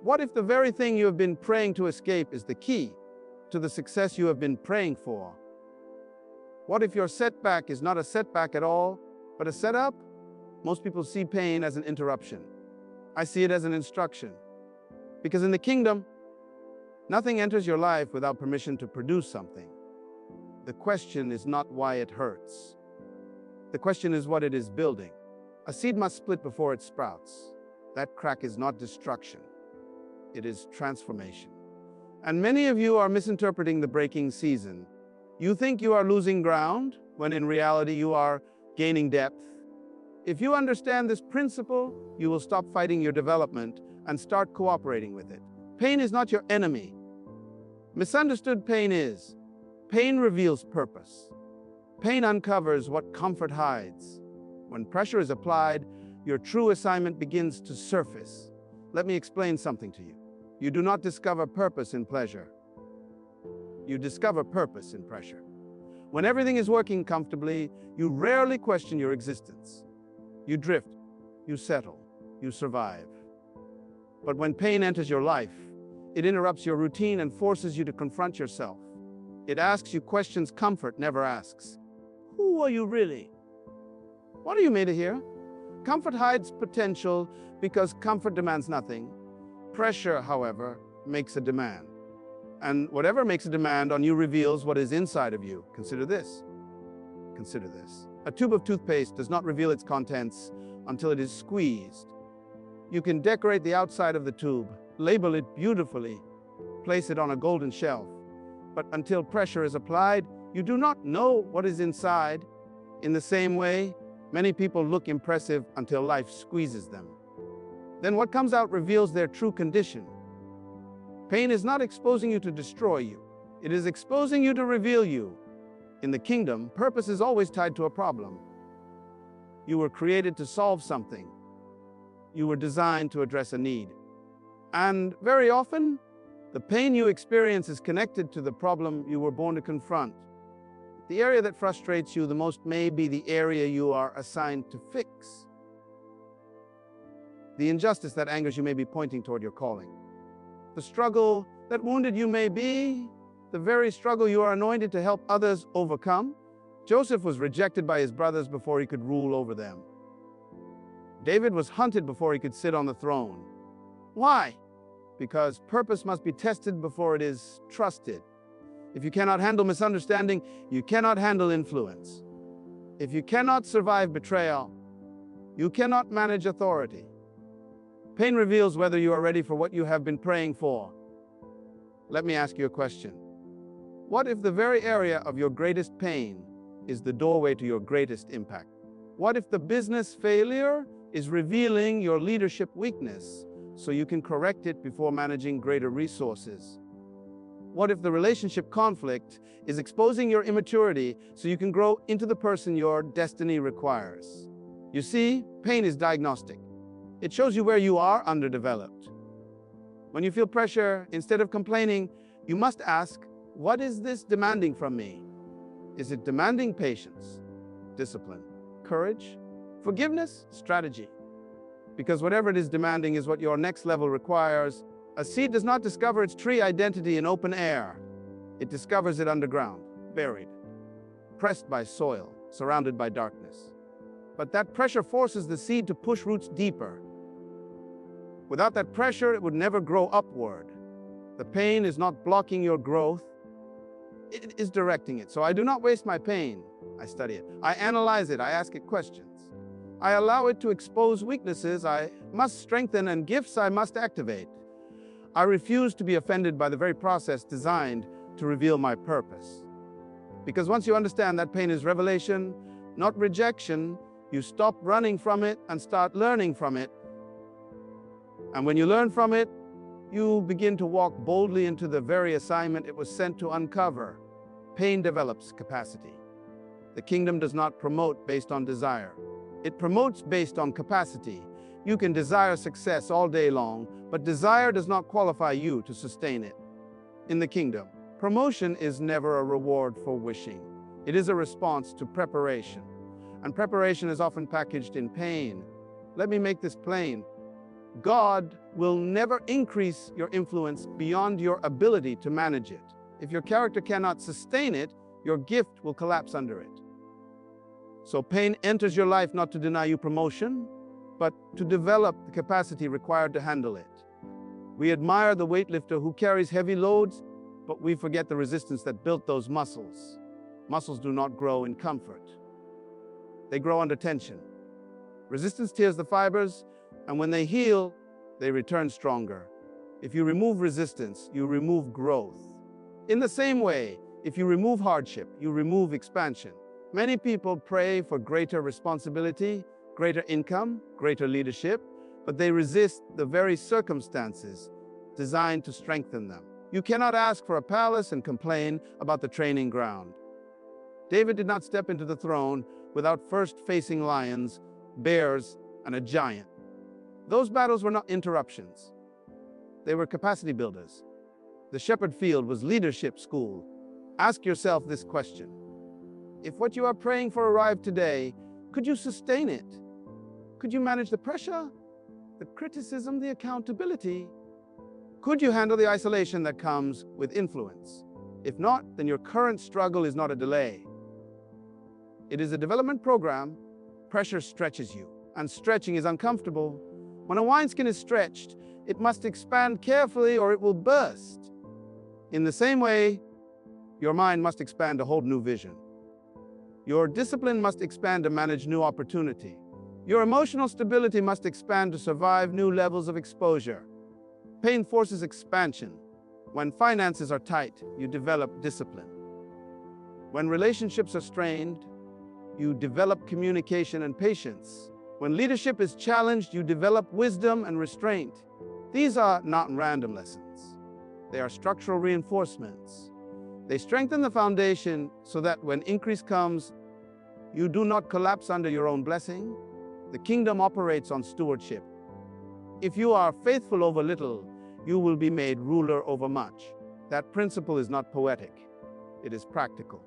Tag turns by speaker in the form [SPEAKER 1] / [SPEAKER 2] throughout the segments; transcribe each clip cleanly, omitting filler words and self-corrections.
[SPEAKER 1] What if the very thing you have been praying to escape is the key to the success you have been praying for? What if your setback is not a setback at all, but a setup? Most people see pain as an interruption. I see it as an instruction. Because in the kingdom, nothing enters your life without permission to produce something. The question is not why it hurts. The question is what it is building. A seed must split before it sprouts. That crack is not destruction. It is transformation. And many of you are misinterpreting the breaking season. You think you are losing ground, when in reality you are gaining depth. If you understand this principle, you will stop fighting your development and start cooperating with it. Pain is not your enemy. Misunderstood pain is. Pain reveals purpose. Pain uncovers what comfort hides. When pressure is applied, your true assignment begins to surface. Let me explain something to you. You do not discover purpose in pleasure. You discover purpose in pressure. When everything is working comfortably, you rarely question your existence. You drift, you settle, you survive. But when pain enters your life, it interrupts your routine and forces you to confront yourself. It asks you questions comfort never asks. Who are you really? What are you made of here? Comfort hides potential because comfort demands nothing. Pressure, however, makes a demand. And whatever makes a demand on you reveals what is inside of you. Consider this. Consider this. A tube of toothpaste does not reveal its contents until it is squeezed. You can decorate the outside of the tube, label it beautifully, place it on a golden shelf. But until pressure is applied, you do not know what is inside. In the same way, many people look impressive until life squeezes them. Then what comes out reveals their true condition. Pain is not exposing you to destroy you. It is exposing you to reveal you. In the kingdom, purpose is always tied to a problem. You were created to solve something. You were designed to address a need. And very often, the pain you experience is connected to the problem you were born to confront. The area that frustrates you the most may be the area you are assigned to fix. The injustice that angers you may be pointing toward your calling. The struggle that wounded you may be the very struggle you are anointed to help others overcome. Joseph was rejected by his brothers before he could rule over them. David was hunted before he could sit on the throne. Why? Because purpose must be tested before it is trusted. If you cannot handle misunderstanding, you cannot handle influence. If you cannot survive betrayal, you cannot manage authority. Pain reveals whether you are ready for what you have been praying for. Let me ask you a question. What if the very area of your greatest pain is the doorway to your greatest impact? What if the business failure is revealing your leadership weakness so you can correct it before managing greater resources? What if the relationship conflict is exposing your immaturity so you can grow into the person your destiny requires? You see, pain is diagnostic. It shows you where you are underdeveloped. When you feel pressure, instead of complaining, you must ask, what is this demanding from me? Is it demanding patience, discipline, courage, forgiveness, strategy? Because whatever it is demanding is what your next level requires. A seed does not discover its tree identity in open air. It discovers it underground, buried, pressed by soil, surrounded by darkness. But that pressure forces the seed to push roots deeper. Without that pressure, it would never grow upward. The pain is not blocking your growth, it is directing it. So I do not waste my pain. I study it. I analyze it. I ask it questions. I allow it to expose weaknesses I must strengthen and gifts I must activate. I refuse to be offended by the very process designed to reveal my purpose. Because once you understand that pain is revelation, not rejection, you stop running from it and start learning from it. And when you learn from it, you begin to walk boldly into the very assignment it was sent to uncover. Pain develops capacity. The kingdom does not promote based on desire. It promotes based on capacity. You can desire success all day long, but desire does not qualify you to sustain it. In the kingdom, promotion is never a reward for wishing. It is a response to preparation. And preparation is often packaged in pain. Let me make this plain. God will never increase your influence beyond your ability to manage it. If your character cannot sustain it, your gift will collapse under it. So pain enters your life not to deny you promotion, but to develop the capacity required to handle it. We admire the weightlifter who carries heavy loads, but we forget the resistance that built those muscles. Muscles do not grow in comfort. They grow under tension. Resistance tears the fibers, and when they heal, they return stronger. If you remove resistance, you remove growth. In the same way, if you remove hardship, you remove expansion. Many people pray for greater responsibility, greater income, greater leadership, but they resist the very circumstances designed to strengthen them. You cannot ask for a palace and complain about the training ground. David did not step into the throne without first facing lions, bears, and a giant. Those battles were not interruptions. They were capacity builders. The shepherd field was leadership school. Ask yourself this question. If what you are praying for arrived today, could you sustain it? Could you manage the pressure, the criticism, the accountability? Could you handle the isolation that comes with influence? If not, then your current struggle is not a delay. It is a development program. Pressure stretches you, and stretching is uncomfortable. When a wineskin is stretched, it must expand carefully or it will burst. In the same way, your mind must expand to hold new vision. Your discipline must expand to manage new opportunity. Your emotional stability must expand to survive new levels of exposure. Pain forces expansion. When finances are tight, you develop discipline. When relationships are strained, you develop communication and patience. When leadership is challenged, you develop wisdom and restraint. These are not random lessons. They are structural reinforcements. They strengthen the foundation so that when increase comes, you do not collapse under your own blessing. The kingdom operates on stewardship. If you are faithful over little, you will be made ruler over much. That principle is not poetic. It is practical.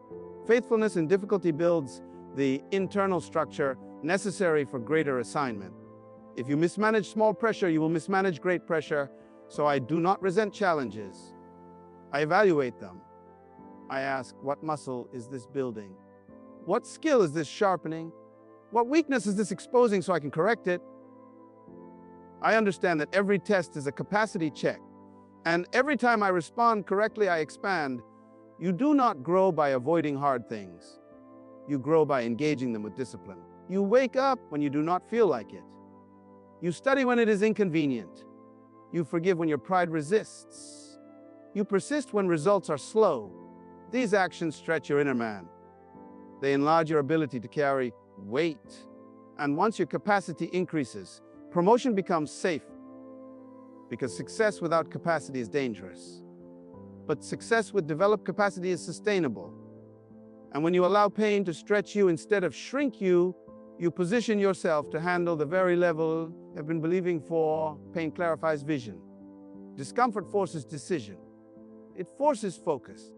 [SPEAKER 1] Faithfulness in difficulty builds the internal structure necessary for greater assignment. If you mismanage small pressure, you will mismanage great pressure. So I do not resent challenges. I evaluate them. I ask, what muscle is this building? What skill is this sharpening? What weakness is this exposing so I can correct it? I understand that every test is a capacity check, and every time I respond correctly, I expand. You do not grow by avoiding hard things. You grow by engaging them with discipline. You wake up when you do not feel like it. You study when it is inconvenient. You forgive when your pride resists. You persist when results are slow. These actions stretch your inner man. They enlarge your ability to carry weight. And once your capacity increases, promotion becomes safe, because success without capacity is dangerous. But success with developed capacity is sustainable. And when you allow pain to stretch you instead of shrink you, you position yourself to handle the very level you've been believing for. Pain clarifies vision. Discomfort forces decision. It forces focus.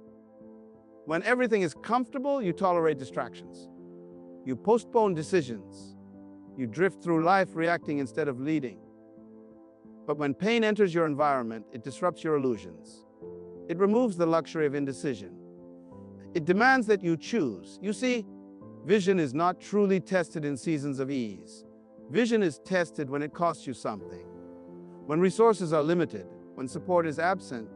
[SPEAKER 1] When everything is comfortable, you tolerate distractions. You postpone decisions. You drift through life reacting instead of leading. But when pain enters your environment, it disrupts your illusions. It removes the luxury of indecision. It demands that you choose. You see, vision is not truly tested in seasons of ease. Vision is tested when it costs you something. When resources are limited, when support is absent,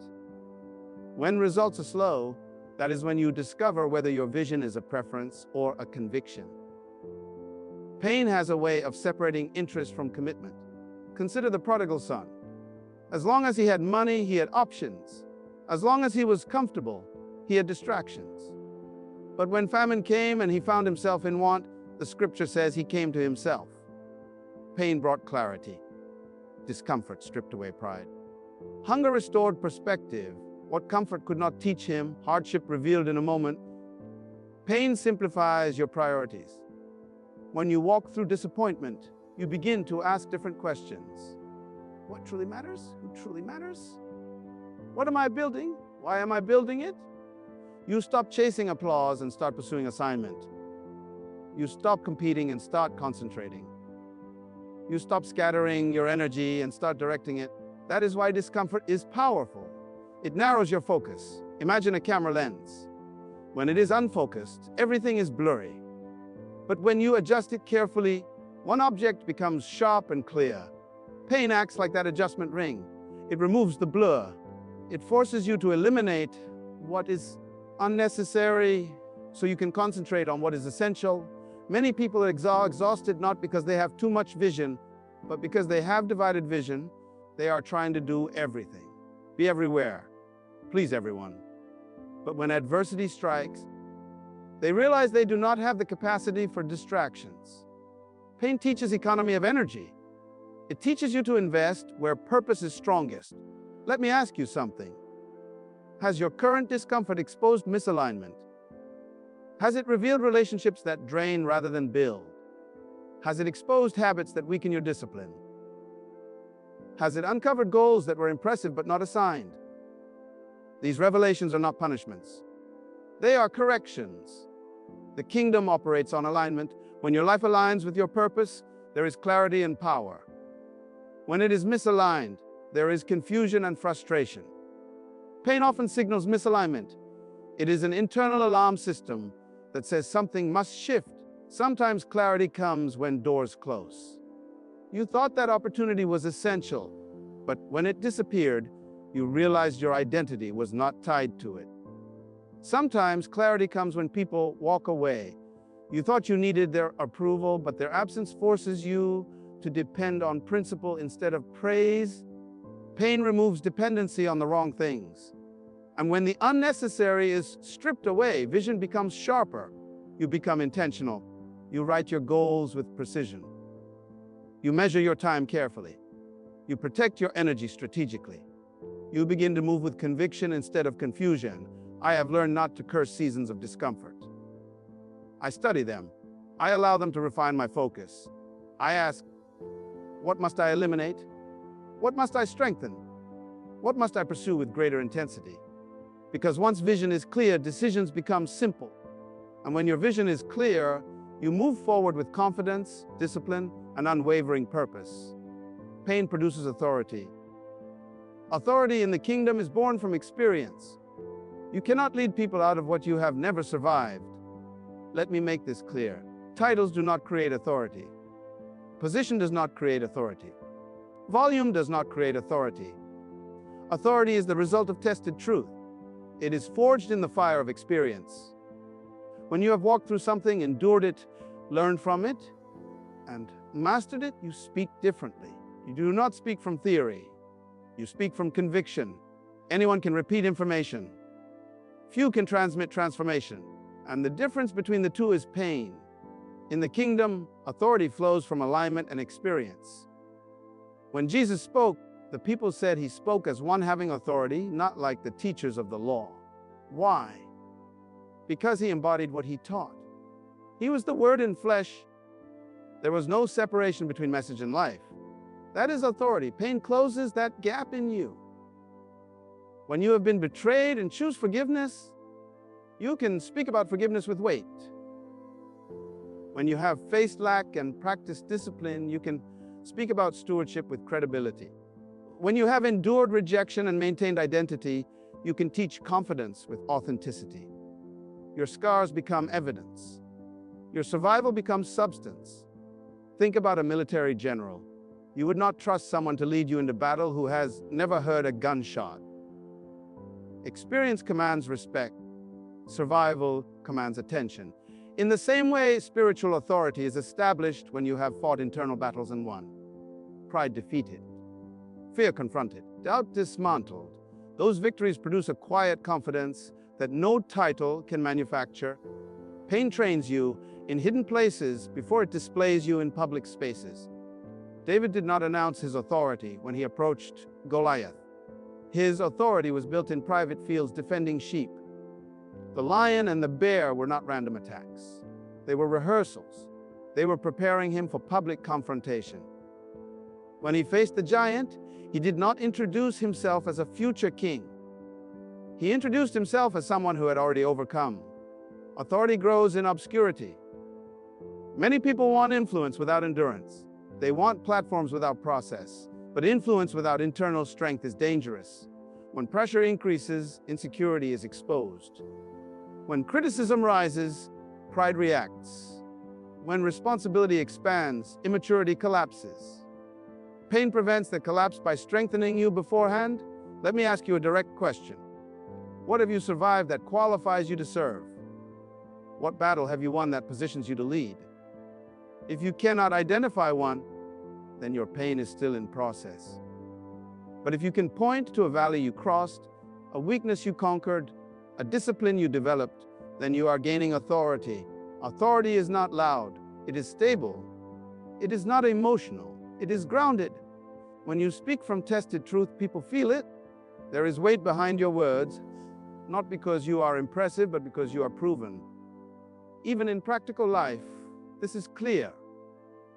[SPEAKER 1] when results are slow, that is when you discover whether your vision is a preference or a conviction. Pain has a way of separating interest from commitment. Consider the prodigal son. As long as he had money, he had options. As long as he was comfortable, he had distractions. But when famine came and he found himself in want, the scripture says he came to himself. Pain brought clarity. Discomfort stripped away pride. Hunger restored perspective. What comfort could not teach him, hardship revealed in a moment. Pain simplifies your priorities. When you walk through disappointment, you begin to ask different questions. What truly matters? Who truly matters? What am I building? Why am I building it? You stop chasing applause and start pursuing assignment. You stop competing and start concentrating. You stop scattering your energy and start directing it. That is why discomfort is powerful. It narrows your focus. Imagine a camera lens. When it is unfocused, everything is blurry. But when you adjust it carefully, one object becomes sharp and clear. Pain acts like that adjustment ring. It removes the blur. It forces you to eliminate what is unnecessary so you can concentrate on what is essential. Many people are exhausted not because they have too much vision, but because they have divided vision. They are trying to do everything, be everywhere, please everyone. But when adversity strikes, they realize they do not have the capacity for distractions. Pain teaches economy of energy. It teaches you to invest where purpose is strongest. Let me ask you something. Has your current discomfort exposed misalignment? Has it revealed relationships that drain rather than build? Has it exposed habits that weaken your discipline? Has it uncovered goals that were impressive but not assigned? These revelations are not punishments. They are corrections. The kingdom operates on alignment. When your life aligns with your purpose, there is clarity and power. When it is misaligned, there is confusion and frustration. Pain often signals misalignment. It is an internal alarm system that says something must shift. Sometimes clarity comes when doors close. You thought that opportunity was essential, but when it disappeared, you realized your identity was not tied to it. Sometimes clarity comes when people walk away. You thought you needed their approval, but their absence forces you to depend on principle instead of praise. Pain removes dependency on the wrong things. And when the unnecessary is stripped away, vision becomes sharper. You become intentional. You write your goals with precision. You measure your time carefully. You protect your energy strategically. You begin to move with conviction instead of confusion. I have learned not to curse seasons of discomfort. I study them. I allow them to refine my focus. I ask, what must I eliminate? What must I strengthen? What must I pursue with greater intensity? Because once vision is clear, decisions become simple. And when your vision is clear, you move forward with confidence, discipline, and unwavering purpose. Pain produces authority. Authority in the kingdom is born from experience. You cannot lead people out of what you have never survived. Let me make this clear. Titles do not create authority. Position does not create authority. Volume does not create authority. Authority is the result of tested truth. It is forged in the fire of experience. When you have walked through something, endured it, learned from it, and mastered it, you speak differently. You do not speak from theory. You speak from conviction. Anyone can repeat information. Few can transmit transformation. And the difference between the two is pain. In the kingdom, authority flows from alignment and experience. When Jesus spoke, the people said he spoke as one having authority, not like the teachers of the law. Why? Because he embodied what he taught. He was the Word in flesh. There was no separation between message and life. That is authority. Pain closes that gap in you. When you have been betrayed and choose forgiveness, you can speak about forgiveness with weight. When you have faced lack and practiced discipline, you can speak about stewardship with credibility. When you have endured rejection and maintained identity, you can teach confidence with authenticity. Your scars become evidence. Your survival becomes substance. Think about a military general. You would not trust someone to lead you into battle who has never heard a gunshot. Experience commands respect. Survival commands attention. In the same way, spiritual authority is established when you have fought internal battles and won. Pride defeated. Fear confronted. Doubt dismantled. Those victories produce a quiet confidence that no title can manufacture. Pain trains you in hidden places before it displays you in public spaces. David did not announce his authority when he approached Goliath. His authority was built in private fields defending sheep. The lion and the bear were not random attacks. They were rehearsals. They were preparing him for public confrontation. When he faced the giant, he did not introduce himself as a future king. He introduced himself as someone who had already overcome. Authority grows in obscurity. Many people want influence without endurance. They want platforms without process, but influence without internal strength is dangerous. When pressure increases, insecurity is exposed. When criticism rises, pride reacts. When responsibility expands, immaturity collapses. Pain prevents the collapse by strengthening you beforehand. Let me ask you a direct question. What have you survived that qualifies you to serve? What battle have you won that positions you to lead? If you cannot identify one, then your pain is still in process. But if you can point to a valley you crossed, a weakness you conquered, a discipline you developed, then you are gaining authority. Authority is not loud, it is stable. It is not emotional, it is grounded. When you speak from tested truth, people feel it. There is weight behind your words, not because you are impressive, but because you are proven. Even in practical life, this is clear.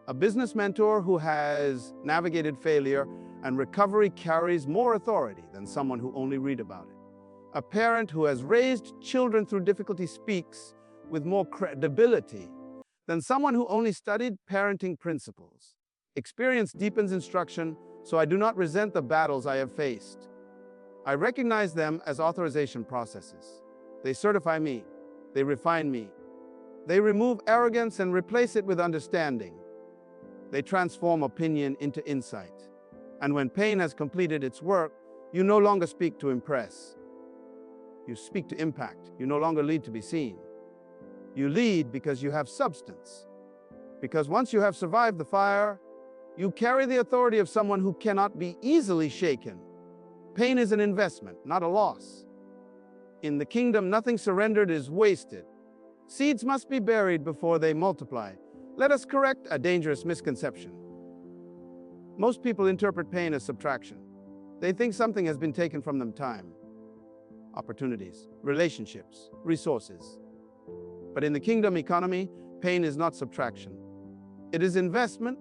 [SPEAKER 1] A business mentor who has navigated failure and recovery carries more authority than someone who only read about it. A parent who has raised children through difficulty speaks with more credibility than someone who only studied parenting principles. Experience deepens instruction, so I do not resent the battles I have faced. I recognize them as authorization processes. They certify me, they refine me. They remove arrogance and replace it with understanding. They transform opinion into insight. And when pain has completed its work, you no longer speak to impress. You speak to impact. You no longer lead to be seen. You lead because you have substance. Because once you have survived the fire, you carry the authority of someone who cannot be easily shaken. Pain is an investment, not a loss. In the kingdom, nothing surrendered is wasted. Seeds must be buried before they multiply. Let us correct a dangerous misconception. Most people interpret pain as subtraction. They think something has been taken from them: time, opportunities, relationships, resources. But in the kingdom economy, pain is not subtraction. It is investment.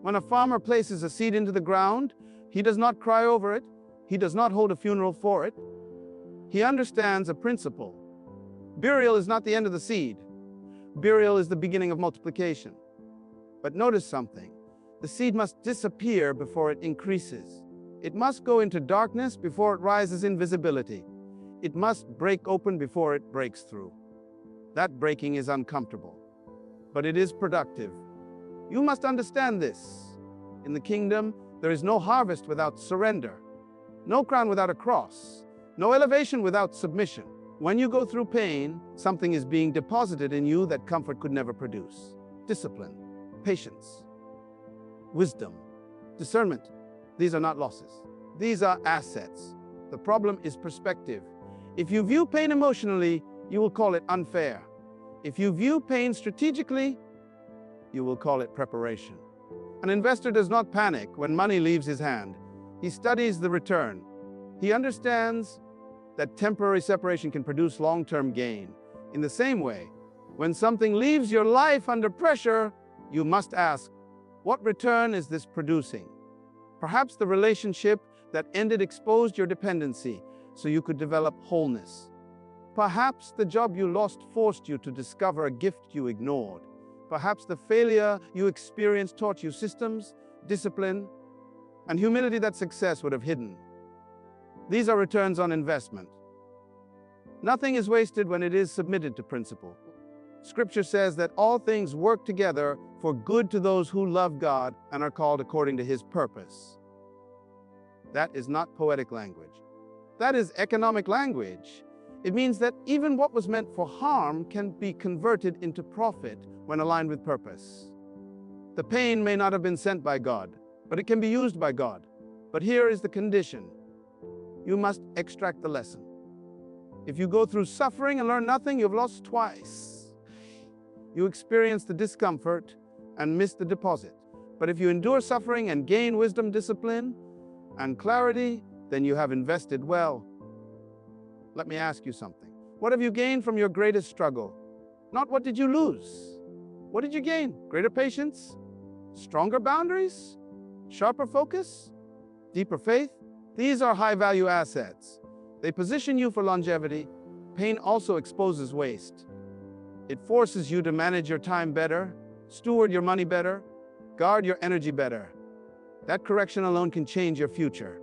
[SPEAKER 1] When a farmer places a seed into the ground, he does not cry over it. He does not hold a funeral for it. He understands a principle. Burial is not the end of the seed. Burial is the beginning of multiplication. But notice something. The seed must disappear before it increases. It must go into darkness before it rises in visibility. It must break open before it breaks through. That breaking is uncomfortable, but it is productive. You must understand this. In the kingdom, there is no harvest without surrender, no crown without a cross, no elevation without submission. When you go through pain, something is being deposited in you that comfort could never produce. Discipline, patience, wisdom, discernment. These are not losses. These are assets. The problem is perspective. If you view pain emotionally, you will call it unfair. If you view pain strategically, you will call it preparation. An investor does not panic when money leaves his hand. He studies the return. He understands that temporary separation can produce long-term gain. In the same way, when something leaves your life under pressure, you must ask, what return is this producing? Perhaps the relationship that ended exposed your dependency so you could develop wholeness. Perhaps the job you lost forced you to discover a gift you ignored. Perhaps the failure you experienced taught you systems, discipline, and humility that success would have hidden. These are returns on investment. Nothing is wasted when it is submitted to principle. Scripture says that all things work together for good to those who love God and are called according to His purpose. That is not poetic language. That is economic language. It means that even what was meant for harm can be converted into profit when aligned with purpose. The pain may not have been sent by God, but it can be used by God. But here is the condition. You must extract the lesson. If you go through suffering and learn nothing, you've lost twice. You experience the discomfort and miss the deposit. But if you endure suffering and gain wisdom, discipline, and clarity, then you have invested well. Let me ask you something. What have you gained from your greatest struggle? Not what did you lose? What did you gain? Greater patience? Stronger boundaries? Sharper focus? Deeper faith? These are high-value assets. They position you for longevity. Pain also exposes waste. It forces you to manage your time better, steward your money better, Guard your energy better. That correction alone can change your future.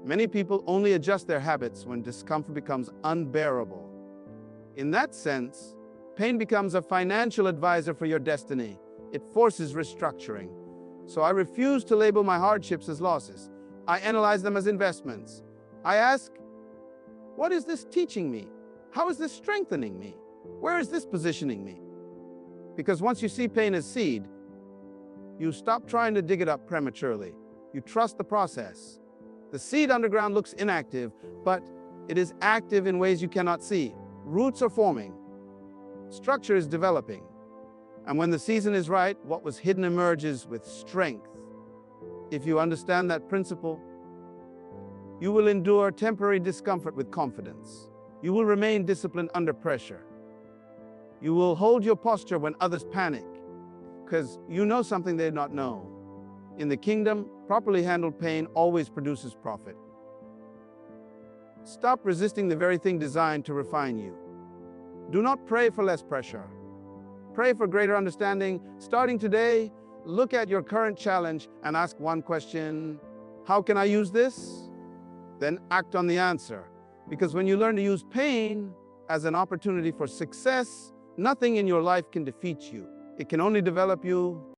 [SPEAKER 1] Many people only adjust their habits when discomfort becomes unbearable. In that sense, pain becomes a financial advisor for your destiny. It forces restructuring. So I refuse to label my hardships as losses. I analyze them as investments. I ask, what is this teaching me? How is this strengthening me? Where is this positioning me? Because once you see pain as seed, you stop trying to dig it up prematurely. You trust the process. The seed underground looks inactive, but it is active in ways you cannot see. Roots are forming. Structure is developing. And when the season is right, what was hidden emerges with strength. If you understand that principle, you will endure temporary discomfort with confidence. You will remain disciplined under pressure. You will hold your posture when others panic, because you know something they do not know. In the kingdom, properly handled pain always produces profit. Stop resisting the very thing designed to refine you. Do not pray for less pressure. Pray for greater understanding. Starting today, look at your current challenge and ask one question: how can I use this? Then act on the answer. Because when you learn to use pain as an opportunity for success, nothing in your life can defeat you. It can only develop you.